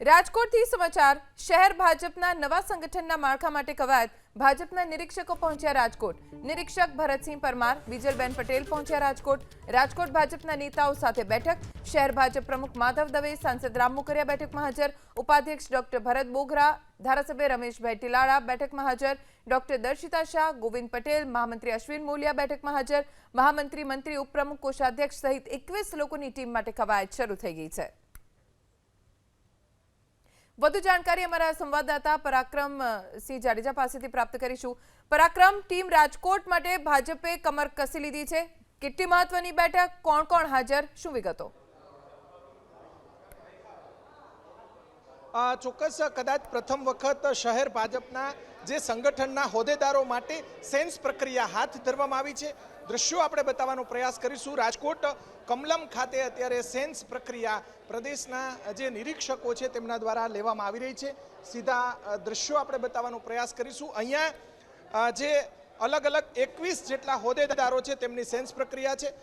રાજકોટથી સમાચાર શહેર ભાજપના નવા સંગઠનના માળખા માટે કવાયત ભાજપના નિરીક્ષકો પહોંચ્યા રાજકોટ નિરીક્ષક ભરતસિંહ પરમાર વિજલબેન પટેલ પહોંચ્યા રાજકોટ ભાજપના નેતાઓ સાથે બેઠક શહેર ભાજપ પ્રમુખ માધવ દવે સાંસદ રામ મુકરિયા બેઠકમાં હાજર ઉપાધ્યક્ષ ડોક્ટર ભરત બોગરા ધારાસભ્ય રમેશભાઈ ટીલાળા બેઠકમાં હાજર ડોક્ટર દર્શિતા શાહ ગોવિંદ પટેલ મહામંત્રી અશ્વિન મોલિયા બેઠકમાં હાજર મહામંત્રી મંત્રી ઉપપ્રમુખ કોષાધ્યક્ષ સહિત 21 લોકોની ટીમ માટે કવાયત શરૂ થઈ ગઈ છે। વધુ જાણકારી અમારા સંવાદદાતા પરાક્રમ સિંહ જાડેજા પાસેથી પ્રાપ્ત કરીશું। પરાક્રમ, ટીમ રાજકોટ માટે ભાજપે કમર કસી લીધી છે, કેટલી મહત્વની બેઠક, કોણ કોણ હાજર, શું વિગતો? ચોક્કસ કદાચ પ્રથમ વખત શહેર ભાજપના જે સંગઠનના હોદ્દેદારો માટે સેન્સ પ્રક્રિયા હાથ ધરવામાં આવી છે। દ્રશ્યો આપણે બતાવવાનો પ્રયાસ કરીશું। રાજકોટ કમલમ ખાતે અત્યારે સેન્સ પ્રક્રિયા પ્રદેશના જે નિરીક્ષકો છે તેમના દ્વારા લેવામાં આવી રહી છે। સીધા દ્રશ્યો આપણે બતાવવાનો પ્રયાસ કરીશું। અહીંયા જે અલગ અલગ 21 જેટલા હોદ્દેદારો છે તેમની સેન્સ પ્રક્રિયા છે।